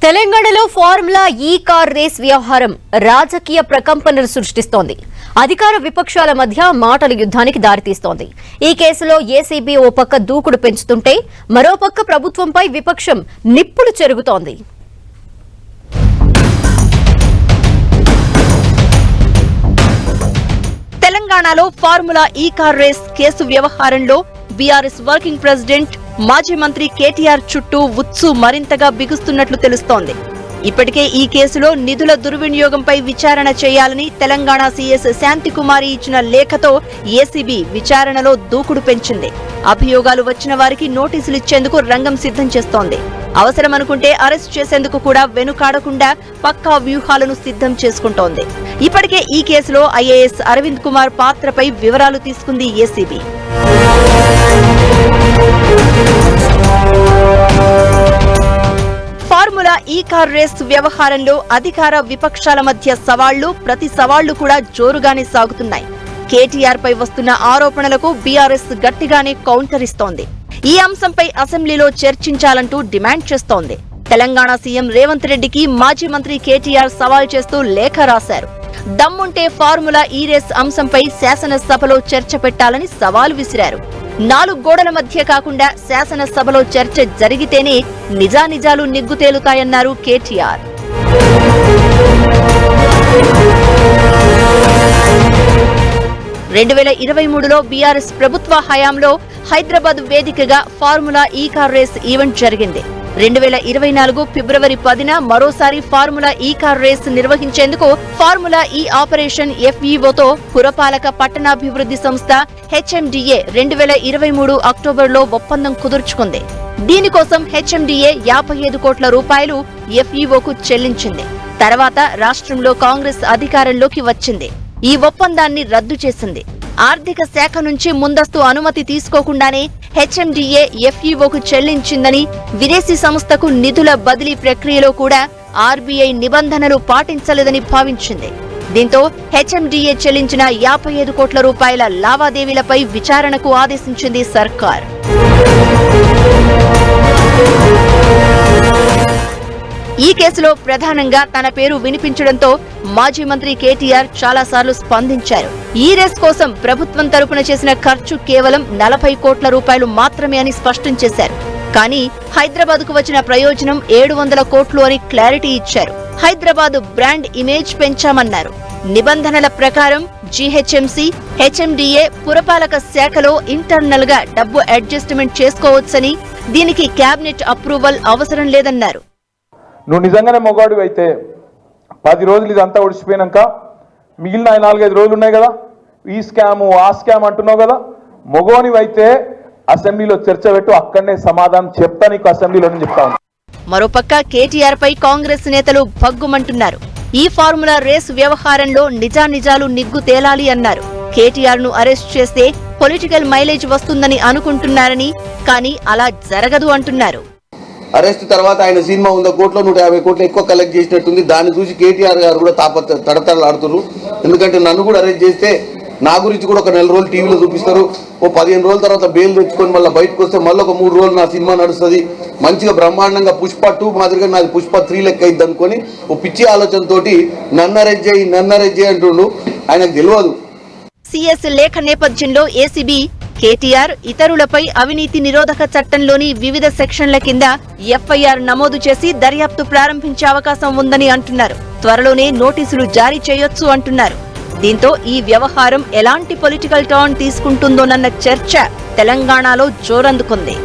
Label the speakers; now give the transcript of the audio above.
Speaker 1: తెలంగాణలో ఫార్ములా ఈ car race వ్యవహారం రాజకీయ ప్రకంపనలు సృష్టిస్తోంది. అధికార విపక్షాల మధ్య మాటల యుద్ధానికి దారితీస్తోంది. ఈ కేసులో ఏసీబీ ఓ పక్క దూకుడు పెంచుతుంటే మరోపక్క ప్రభుత్వంపై విపక్షం నిప్పులు చెరుగుతోంది. తెలంగాణలో ఫార్ములా ఈ కార్ రేస్ కేసు వ్యవహారంలో బీఆర్ఎస్ వర్కింగ్ ప్రెసిడెంట్ మాజీ మంత్రి కేటీఆర్ చుట్టూ ఉత్సు మరింతగా బిగుస్తున్నట్లు తెలుస్తోంది. ఇప్పటికే ఈ కేసులో నిధుల దుర్వినియోగంపై విచారణ చేయాలని తెలంగాణ సీఎస్ శాంతికుమారి ఇచ్చిన లేఖతో ఏసీబీ విచారణలో దూకుడు పెంచింది. అభియోగాలు వచ్చిన వారికి నోటీసులు ఇచ్చేందుకు రంగం సిద్ధం చేస్తోంది. అవసరమనుకుంటే అరెస్ట్ చేసేందుకు కూడా వెనుకాడకుండా పక్కా వ్యూహాలను సిద్ధం చేసుకుంటోంది. ఇప్పటికే ఈ కేసులో ఐఏఎస్ అరవింద్ కుమార్ పాత్రపై వివరాలు తీసుకుంది ఏసీబీ. ఫార్ములా ఈ కార్ రేస్ వ్యవహారంలో అధికార విపక్షాల మధ్య సవాళ్లు ప్రతి సవాళ్లు కూడా జోరుగానే సాగుతున్నాయి. కేటీఆర్ పై వస్తున్న ఆరోపణలకు బీఆర్ఎస్ గట్టిగానే కౌంటర్ ఇస్తోంది. ఈ అంశంపై అసెంబ్లీలో చర్చించాలంటూ డిమాండ్ చేస్తోంది. తెలంగాణ సీఎం రేవంత్ రెడ్డికి మాజీ మంత్రి కేటీఆర్ సవాల్ చేస్తూ లేఖ రాశారు. దమ్ముంటే ఫార్ములా ఈ రేస్ అంశంపై శాసనసభలో చర్చ పెట్టాలని సవాల్ విసిరారు. 4 గోడల మధ్య కాకుండా శాసనసభలో చర్చ జరిగితేనే నిజానిజాలు నిగ్గు తేలుతాయన్నారు కేటీఆర్. రెండు 2023లో బీఆర్ఎస్ ప్రభుత్వ హయాంలో హైదరాబాద్ వేదికగా ఫార్ములా ఈ కార్ రేస్ ఈవెంట్ జరిగింది. 2024 ఫిబ్రవరి 10న మరోసారి ఫార్ములా ఈ కార్ రేస్ నిర్వహించేందుకు ఫార్ములా ఈ ఆపరేషన్ ఎఫ్ఈఓతో పురపాలక పట్టణాభివృద్ధి సంస్థ హెచ్ఎండిఏ 2023 అక్టోబర్లో ఒప్పందం కుదుర్చుకుంది. దీనికోసం హెచ్ఎండిఏ 55 కోట్ల రూపాయలు ఎఫ్ఈఓకు చెల్లించింది. తర్వాత రాష్ట్రంలో కాంగ్రెస్ అధికారంలోకి వచ్చింది. ఈ ఒప్పందాన్ని రద్దు చేసింది. ఆర్థిక శాఖ నుంచి ముందస్తు అనుమతి తీసుకోకుండానే హెచ్ఎండిఏ ఎఫ్ఈఓకు చెల్లించిందని, విదేశీ సంస్థకు నిధుల బదిలీ ప్రక్రియలో కూడా ఆర్బీఐ నిబంధనలు పాటించలేదని భావించింది. దీంతో హెచ్ఎండిఏ చెల్లించిన 55 కోట్ల రూపాయల లావాదేవీలపై విచారణకు ఆదేశించింది సర్కార్. ఈ కేసులో ప్రధానంగా తన పేరు వినిపించడంతో మాజీ మంత్రి కేటీఆర్ చాలాసార్లు స్పందించారు. ఈ రేస్ కోసం ప్రభుత్వం తరపున చేసిన ఖర్చు కేవలం 40 కోట్ల రూపాయలు మాత్రమే అని స్పష్టం చేశారు. కానీ హైదరాబాద్కు వచ్చిన ప్రయోజనం 700 కోట్లు అని క్లారిటీ ఇచ్చారు. హైదరాబాద్ బ్రాండ్ ఇమేజ్ పెంచామన్నారు. నిబంధనల ప్రకారం జీహెచ్ఎంసీ, హెచ్ఎండిఏ పురపాలక శాఖలో ఇంటర్నల్ గా డబ్బు అడ్జస్ట్మెంట్ చేసుకోవచ్చని, దీనికి క్యాబినెట్ అప్రూవల్ అవసరం లేదన్నారు.
Speaker 2: నువ్వు నిజంగానే మొగాడు అయితే 10 రోజులు ఇదంతా ఒడిచిపోయినాక మిగిలిన 4-5 రోజులు ఉన్నాయి కదా, ఈ స్కాము ఆ స్కామ్ అంటున్నావు కదా, మొగోనివైతే అసెంబ్లీలో చర్చ పెట్టు, అక్కడనే సమాధానం చెప్తా నీకు అసెంబ్లీలోనే చెప్తాను.
Speaker 1: మరోపక్క కేటీఆర్ పై కాంగ్రెస్ నేతలు భగ్గుమంటున్నారు. ఈ ఫార్ములా రేస్ వ్యవహారంలో నిజానిజాలు నిగ్గు తేలాలి అన్నారు. కేటీఆర్ ను అరెస్ట్ చేస్తే పొలిటికల్ మైలేజ్ వస్తుందని అనుకుంటున్నారని, కానీ అలా జరగదు అంటున్నారు.
Speaker 3: అరెస్ట్ తర్వాత ఆయన సినిమా 100 కోట్లు 150 కోట్లు ఎక్కువ కలెక్ట్ చేసినట్టుంది. దాన్ని చూసి కేటీఆర్ గారు కూడా తడతడలాడుతున్నారు. ఎందుకంటే నన్ను కూడా అరెస్ట్ చేస్తే నా గురించి కూడా ఒక 4 రోజులు టీవీలో చూపిస్తారు. ఓ 15 రోజుల తర్వాత బెయిల్ తెచ్చుకొని మళ్ళీ బయటకు వస్తే మళ్ళీ ఒక 3 రోజులు నా సినిమా నడుస్తుంది. మంచిగా బ్రహ్మాండంగా పుష్ప 2 మాదిరిగా నాది పుష్ప 3 లెక్క అయింది అనుకొని ఓ పిచ్చి ఆలోచనతోటి నన్ను అరెస్ట్ చేయి అంటుండు. ఆయనకు తెలియదు.
Speaker 1: సిఎస్ లేఖ నేపథ్యంలో ఏసీబీ కేటీఆర్, ఇతరులపై అవినీతి నిరోధక చట్టంలోని వివిధ సెక్షన్ల కింద ఎఫ్ఐఆర్ నమోదు చేసి దర్యాప్తు ప్రారంభించే అవకాశం ఉందని అంటున్నారు. త్వరలోనే నోటీసులు జారీ చేయొచ్చు అంటున్నారు. దీంతో ఈ వ్యవహారం ఎలాంటి పొలిటికల్ టర్న్ తీసుకుంటుందోనన్న చర్చ తెలంగాణలో జోరందుకుంది.